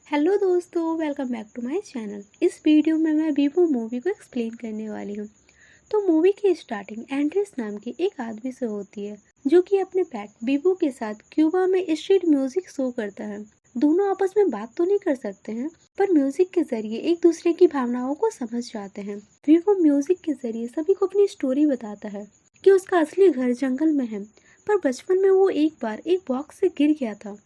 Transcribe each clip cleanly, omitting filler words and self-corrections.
Hello दोस्तों, welcome back to my channel. इस video में मैं वीवो मूवी को एक्सप्लेन करने वाली हूँ। तो मूवी की स्टार्टिंग एंड्रेस नाम के एक आदमी से होती है, जो कि अपने पेट वीवो के साथ क्यूबा में स्ट्रीट म्यूजिक शो करता है। दोनों आपस में बात तो नहीं कर सकते हैं, पर म्यूजिक के जरिए एक दूसरे की भावनाओं को समझ जाते हैं। वीवो म्यूजिक के जरिए सभी को अपनी स्टोरी बताता है कि उसका असली घर जंगल में है, पर बचपन में वो एक बार एक बॉक्स से गिर गया था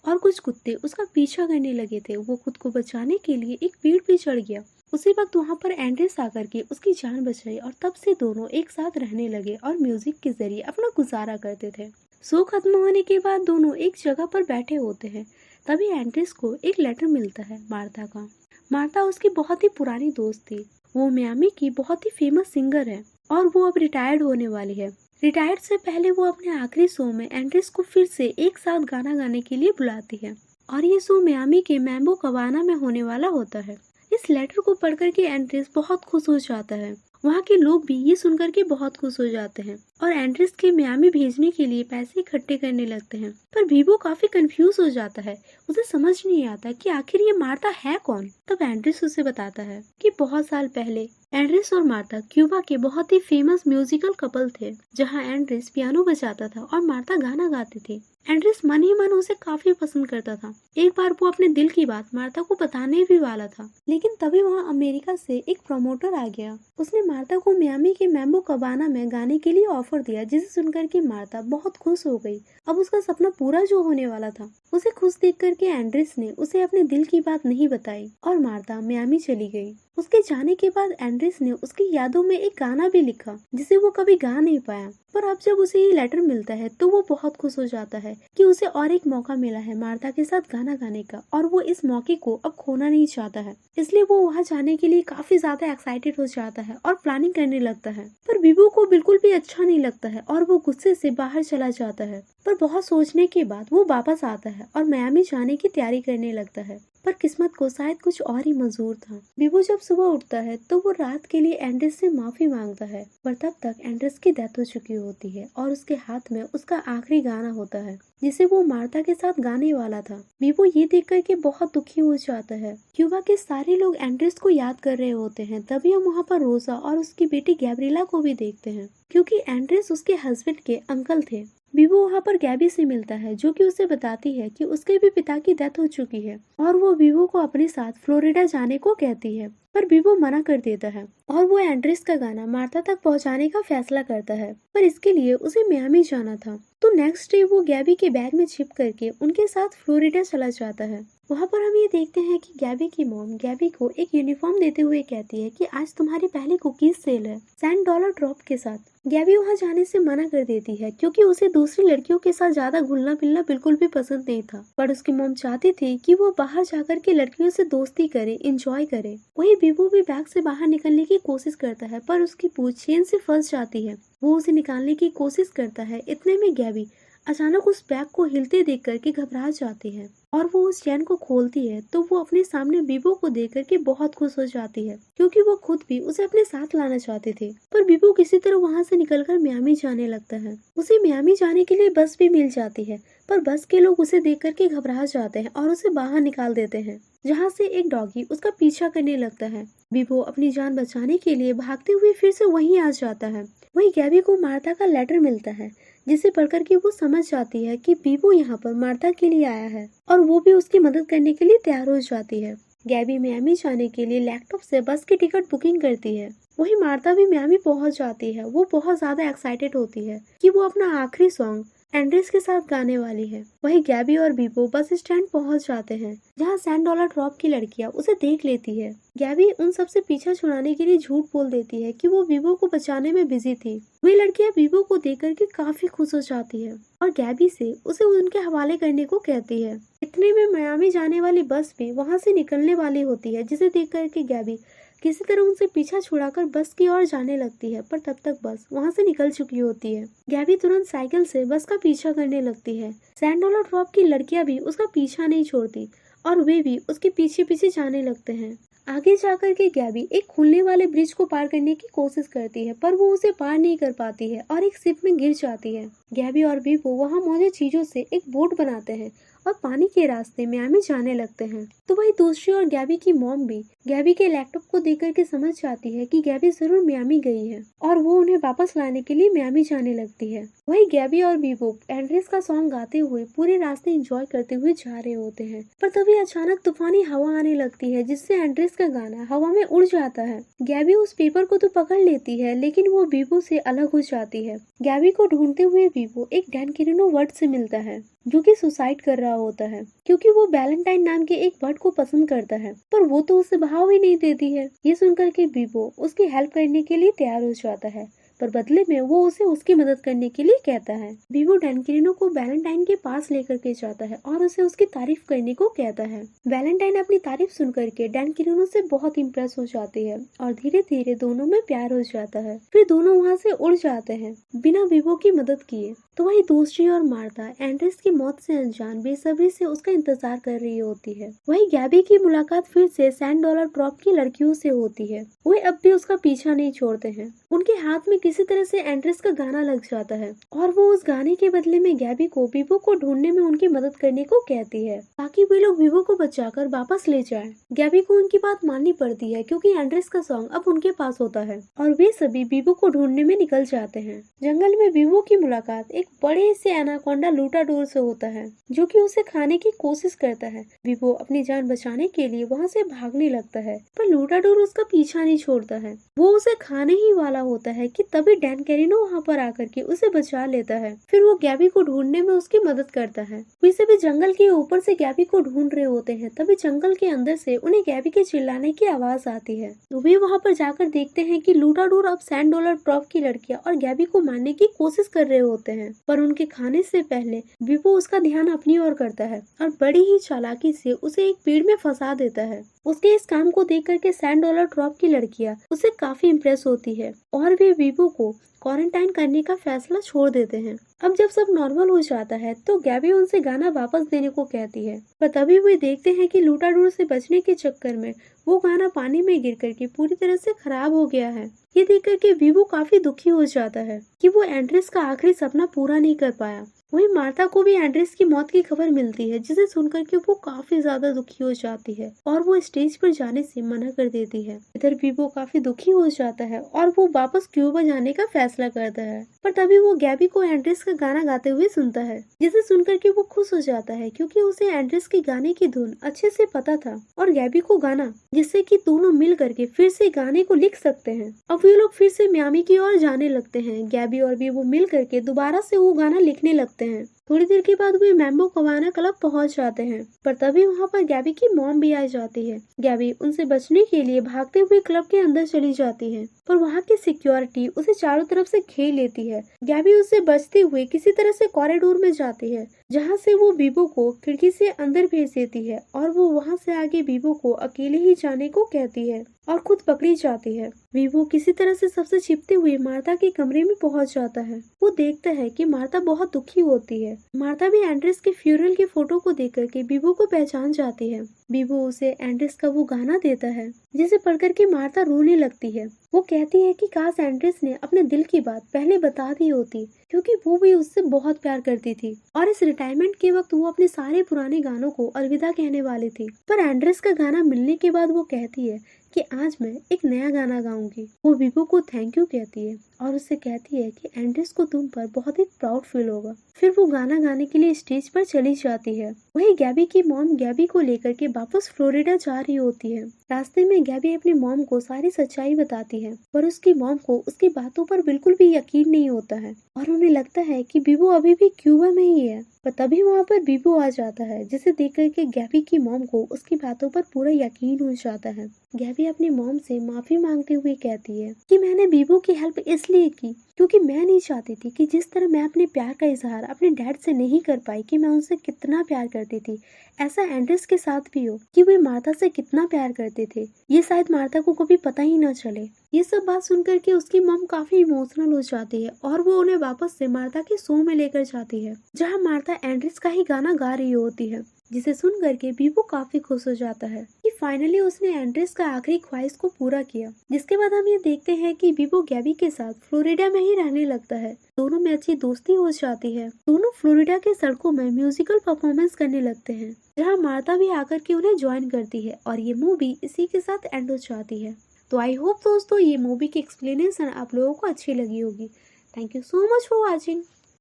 और कुछ कुत्ते उसका पीछा करने लगे थे। वो खुद को बचाने के लिए एक पेड़ पे चढ़ गया। उसी वक्त वहाँ पर एंड्रेस आकर के उसकी जान बचाई और तब से दोनों एक साथ रहने लगे और म्यूजिक के जरिए अपना गुजारा करते थे। शो खत्म होने के बाद दोनों एक जगह पर बैठे होते हैं। तभी एंड्रेस को एक लेटर मिलता है मार्था का। मार्था उसकी बहुत ही पुरानी दोस्त थी। वो मियामी की बहुत ही फेमस सिंगर है और वो अब रिटायर्ड होने वाली है। रिटायर्ड से पहले वो अपने आखिरी शो में एंड्रेस को फिर से एक साथ गाना गाने के लिए बुलाती है और ये शो मियामी के मैम्बो कवाना में होने वाला होता है। इस लेटर को पढ़कर के एंड्रेस बहुत खुश हो जाता है। वहाँ के लोग भी ये सुनकर के बहुत खुश हो जाते हैं और एंड्रेस के मियामी भेजने के लिए पैसे इकट्ठे करने लगते हैं। पर वीवो काफी कंफ्यूज हो जाता है। उसे समझ नहीं आता कि आखिर ये मार्था है कौन। तब एंड्रेस उसे बताता है कि बहुत साल पहले एंड्रेस और मार्था क्यूबा के बहुत ही फेमस म्यूजिकल कपल थे, जहाँ एंड्रेस पियानो बजाता था और मार्था गाना गाती थी। एंड्रेस मन ही मन उसे काफी पसंद करता था। एक बार वो अपने दिल की बात मार्था को बताने भी वाला था, लेकिन तभी वहाँ अमेरिका से एक प्रमोटर आ गया। उसने मार्था को मियामी के मैम्बो कबाना में गाने के लिए ऑफर दिया, जिसे सुनकर के मार्था बहुत खुश हो गई। अब उसका सपना पूरा जो होने वाला था। उसे खुश देख करके एंड्रेस ने उसे अपने दिल की बात नहीं बताई और मार्था मियामी चली गई। उसके जाने के बाद एंड्रेस ने उसकी यादों में एक गाना भी लिखा, जिसे वो कभी गा नहीं पाया। पर अब जब उसे ये लेटर मिलता है तो वो बहुत खुश हो जाता है कि उसे और एक मौका मिला है मार्था के साथ गाना गाने का, और वो इस मौके को अब खोना नहीं चाहता है। इसलिए वो वहाँ जाने के लिए काफी ज्यादा एक्साइटेड हो जाता है और प्लानिंग करने लगता है। पर वीवो को बिल्कुल भी अच्छा नहीं लगता है और वो गुस्से से बाहर चला जाता है। पर बहुत सोचने के बाद वो वापस आता है और मियामी जाने की तैयारी करने लगता है। पर किस्मत को शायद कुछ और ही मंजूर था। वीवो जब सुबह उठता है तो वो रात के लिए एंड्रेस से माफी मांगता है, पर तब तक एंड्रेस की डेथ हो चुकी होती है और उसके हाथ में उसका आखिरी गाना होता है, जिसे वो मार्था के साथ गाने वाला था। वीवो ये देख कर के बहुत दुखी हो जाता है। क्यूबा के सारे लोग एंड्रेस को याद कर रहे होते हैं। तभी हम वहाँ पर रोजा और उसकी बेटी गैब्रिएला को भी देखते हैं, क्योंकि एंड्रेस उसके हस्बैंड के अंकल थे। वीवो वहाँ पर गैबी से मिलता है, जो कि उसे बताती है कि उसके भी पिता की डेथ हो चुकी है और वो वीवो को अपने साथ फ्लोरिडा जाने को कहती है। पर वीवो मना कर देता है और वो एंड्रेस का गाना मार्था तक पहुंचाने का फैसला करता है, पर इसके लिए उसे मियामी जाना था। तो नेक्स्ट डे वो गैबी के बैग में छिप करके उनके साथ फ्लोरिडा चला जाता है। वहाँ पर हम ये देखते हैं कि गैबी की मॉम गैबी को एक यूनिफॉर्म देते हुए कहती है कि आज तुम्हारी पहली कुकीज सेल है $10 ड्रॉप के साथ। गैबी वहाँ जाने से मना कर देती है, क्योंकि उसे दूसरी लड़कियों के साथ ज्यादा घुलना मिलना बिल्कुल भी पसंद नहीं था। पर उसकी मॉम चाहती थी कि वो बाहर जाकर के लड़कियों से दोस्ती करे, एंजॉय करे। वही वीवो भी बैग से बाहर निकलने की कोशिश करता है, पर उसकी पूंछ चेन से फंस जाती है। वो उसे निकालने की कोशिश करता है। इतने में गैबी अचानक उस बैग को हिलते देख करके घबरा जाती है और वो उस चैन को खोलती है तो वो अपने सामने वीवो को देख करके बहुत खुश हो जाती है, क्योंकि वो खुद भी उसे अपने साथ लाना चाहते थे। पर वीवो किसी तरह वहाँ से निकलकर मियामी जाने लगता है। उसे मियामी जाने के लिए बस भी मिल जाती है, पर बस के लोग उसे देख करके घबरा जाते हैं और उसे बाहर निकाल देते हैं, जहाँ से एक डॉगी उसका पीछा करने लगता है। वीवो अपनी जान बचाने के लिए भागते हुए फिर से वहीं आ जाता है। वहीं गैबी को मार्था का लेटर मिलता है, जिसे पढ़कर के वो समझ जाती है कि वीवो यहाँ पर मार्था के लिए आया है और वो भी उसकी मदद करने के लिए तैयार हो जाती है। गैबी मियामी जाने के लिए लैपटॉप से बस की टिकट बुकिंग करती है। वहीं मार्था भी मियामी पहुंच जाती है। वो बहुत ज्यादा एक्साइटेड होती है कि वो अपना आखिरी सॉन्ग एंड्रेस के साथ गाने वाली है। वहीं गैबी और वीवो बस स्टैंड पहुंच जाते हैं, जहां $10 ड्रॉप की लड़कियां उसे देख लेती है। गैबी उन सबसे पीछा छुड़ाने के लिए झूठ बोल देती है कि वो वीवो को बचाने में बिजी थी। वे लड़कियां वीवो को देख करके काफी खुश हो जाती है और गैबी से उसे उनके हवाले करने को कहती है। इतने में मियामी जाने वाली बस भी वहां से निकलने वाली होती है, जिसे देख करके गैबी किसी तरह उनसे पीछा छुड़ाकर बस की ओर जाने लगती है, पर तब तक बस वहां से निकल चुकी होती है। गैबी तुरंत साइकिल से बस का पीछा करने लगती है। $10 ड्रॉप की लड़कियां भी उसका पीछा नहीं छोड़ती और वे भी उसके पीछे पीछे जाने लगते हैं। आगे जाकर के गैबी एक खुलने वाले ब्रिज को पार करने की कोशिश करती है, पर वो उसे पार नहीं कर पाती है और एक शिप में गिर जाती है। गैबी और बीबो वहाँ मौजूद चीजों से एक बोट बनाते हैं और पानी के रास्ते मियामी जाने लगते हैं। तो वही दूसरी ओर गैबी की मॉम भी गैबी के लैपटॉप को देख करके समझ जाती है कि गैबी जरूर मियामी गई है और वो उन्हें वापस लाने के लिए मियामी जाने लगती है। वही गैबी और बीबो एंड्रेस का सॉन्ग गाते हुए पूरे रास्ते एंजॉय करते हुए जा रहे होते हैं, पर तभी अचानक तूफानी हवा आने लगती है जिससे एंड्रेस का गाना हवा में उड़ जाता है। गैबी उस पेपर को तो पकड़ लेती है, लेकिन वो बीबो से अलग हो जाती है। गैबी को ढूंढते हुए बीबो एक डैन किरिनो वर्ड से मिलता है जो कि सुसाइड कर रहा होता है, क्योंकि वो वैलेंटाइन नाम के एक वर्ड को पसंद करता है, पर वो तो उसे भाव ही नहीं देती है। ये सुनकर के बीबो उसकी हेल्प करने के लिए तैयार हो जाता है, पर बदले में वो उसे उसकी मदद करने के लिए कहता है। बीबो डैनकिरिनो को वैलेंटाइन के पास लेकर के जाता है और उसे उसकी तारीफ करने को कहता है। वैलेंटाइन अपनी तारीफ सुनकर के डैनकिरिनो से बहुत इम्प्रेस हो जाती है और धीरे धीरे दोनों में प्यार हो जाता है। फिर दोनों वहाँ से उड़ जाते हैं बिना बीबो की मदद किए। तो वही दूसरी ओर मार्था एंड्रेस की मौत से अनजान बेसब्री से उसका इंतजार कर रही होती है। वही गैबी की मुलाकात फिर से $100 ड्रॉप की लड़कियों से होती है। वे अब भी उसका पीछा नहीं छोड़ते हैं। उनके हाथ में किसी तरह से एंड्रेस का गाना लग जाता है और वो उस गाने के बदले में गैबी को बीबो को ढूंढने में उनकी मदद करने को कहती है ताकि वे लोग बीबो को बचाकर वापस ले जाएं। गैबी को उनकी बात माननी पड़ती है क्योंकि एंड्रेस का सॉन्ग अब उनके पास होता है और वे सभी बीबो को ढूंढने में निकल जाते हैं। जंगल में बीबो की मुलाकात एक बड़े से एनाकोंडा लूटाडोर से होता है जो कि उसे खाने की कोशिश करता है। बीबो अपनी जान बचाने के लिए वहाँ से भागने लगता है, पर लूटाडोर उसका पीछा नहीं छोड़ता है। वो उसे खाने ही वाला होता है कि तभी डैनकिरिनो वहाँ पर आकर के उसे बचा लेता है। फिर वो गैबी को ढूंढने में उसकी मदद करता है। वे सभी जंगल के ऊपर से गैबी को ढूंढ रहे होते हैं, तभी जंगल के अंदर से उन्हें गैबी के चिल्लाने की आवाज आती है। तो वे वहाँ पर जाकर देखते हैं कि लूटाडोर अब $100 ड्रॉप की लड़कियां और गैबी को मारने की कोशिश कर रहे होते हैं, पर उनके खाने से पहले बीबो उसका ध्यान अपनी ओर करता है और बड़ी ही चालाकी से उसे एक पेड़ में फंसा देता है। उसके इस काम को देख करके $100 ड्रॉप की लड़कियां उससे काफी इम्प्रेस होती है और वे बीबो को क्वारंटाइन करने का फैसला छोड़ देते हैं। अब जब सब नॉर्मल हो जाता है तो गैबी उनसे गाना वापस देने को कहती है, पर तभी वे देखते हैं कि लूटाडोर से बचने के चक्कर में वो गाना पानी में गिर करके पूरी तरह से खराब हो गया है। ये देख करके बीबो काफी दुखी हो जाता है कि वो एंड्रेस का आखिरी सपना पूरा नहीं कर पाया। वही मार्था को भी एंड्रेस की मौत की खबर मिलती है, जिसे सुनकर के वो काफी ज्यादा दुखी हो जाती है और वो स्टेज पर जाने से मना कर देती है। इधर बीबो काफी दुखी हो जाता है और वो वापस क्यूबा जाने का फैसला करता है, पर तभी वो गैबी को एंड्रेस का गाना गाते हुए सुनता है, जिसे सुनकर के वो खुश हो जाता है क्योंकि उसे एंड्रेस के गाने की धुन अच्छे से पता था और गैबी को गाना, जिससे कि दोनों मिल करके फिर से गाने को लिख सकते हैं। अब वे लोग फिर से मियामी की ओर जाने लगते हैं। गैबी और बीबो मिल करके दोबारा से वो गाना लिखने लगते हैं। थोड़ी देर के बाद वे मैम्बो कवाना क्लब पहुंच जाते हैं, पर तभी वहां पर गैबी की मॉम भी आ जाती है। गैबी उनसे बचने के लिए भागते हुए क्लब के अंदर चली जाती है, पर वहां की सिक्योरिटी उसे चारों तरफ से घेर लेती है। गैबी उससे बचते हुए किसी तरह से कॉरिडोर में जाती है, जहां से वो बीबो को खिड़की से अंदर भेज देती है और वो वहां से आगे बीबो को अकेले ही जाने को कहती है और खुद पकड़ी जाती है। बीबो किसी तरह से सबसे छिपते हुए मार्था के कमरे में पहुंच जाता है। वो देखता है कि मार्था बहुत दुखी होती है। मार्था भी एंड्रेस के फ्यूनरल के फोटो को देख करके बीबो को पहचान जाती है। बीबो उसे एंड्रेस का वो गाना देता है, जिसे पढ़कर के मार्था रोने लगती है। वो कहती है कि काश एंड्रेस ने अपने दिल की बात पहले बता दी होती, क्योंकि वो भी उससे बहुत प्यार करती थी और इस रिटायरमेंट के वक्त वो अपने सारे पुराने गानों को अलविदा कहने वाली थी। पर एंड्रेस का गाना मिलने के बाद वो कहती है कि आज मैं एक नया गाना गाऊंगी। वो बीबो को थैंक यू कहती है और उससे कहती है कि एंड्रेस को तुम पर बहुत ही प्राउड फील होगा। फिर वो गाना गाने के लिए स्टेज पर चली जाती है। वही गैबी की मॉम गैबी को लेकर के वापस फ्लोरिडा जा रही होती है। रास्ते में गैबी अपनी मॉम को सारी सच्चाई बताती है, पर उसकी मॉम को उसकी बातों पर बिल्कुल भी यकीन नहीं होता है और उन्हें लगता है कि बीबो अभी भी क्यूबा में ही है। पर तभी वहाँ पर बीबो आ जाता है, जिसे देख करके गैबी की मॉम को उसकी बातों पर पूरा यकीन हो जाता है। गैबी अपनी मॉम से माफी मांगते हुए कहती है कि मैंने बीबो की हेल्प इसलिए की क्योंकि मैं नहीं चाहती थी कि जिस तरह मैं अपने प्यार का इजहार अपने डैड से नहीं कर पाई कि मैं उनसे कितना प्यार करती थी, ऐसा एंड्रेस के साथ भी हो कि वे मार्था से कितना प्यार करते थे। ये शायद मार्था को कभी पता ही न चले। ये सब बात सुनकर के उसकी मॉम काफी इमोशनल हो जाती है और वो उन्हें वापस से मार्था के शो में लेकर जाती है, जहाँ मार्था एंड्रेस का ही गाना गा रही होती है, जिसे सुन करके बीबो काफी खुश हो जाता है कि फाइनली उसने एंड्रेस का आखिरी ख्वाहिश को पूरा किया। जिसके बाद हम ये देखते हैं कि बीबो गैबी के साथ फ्लोरिडा में ही रहने लगता है। दोनों में अच्छी दोस्ती हो जाती है। दोनों फ्लोरिडा के सड़कों में म्यूजिकल परफॉर्मेंस करने लगते हैं, जहाँ मार्था भी आकर के उन्हें ज्वाइन करती है और ये मूवी इसी के साथ एंड हो जाती है। तो आई होप दोस्तों ये मूवी की एक्सप्लेनेशन आप लोगों को अच्छी लगी होगी। Thank you so much for watching.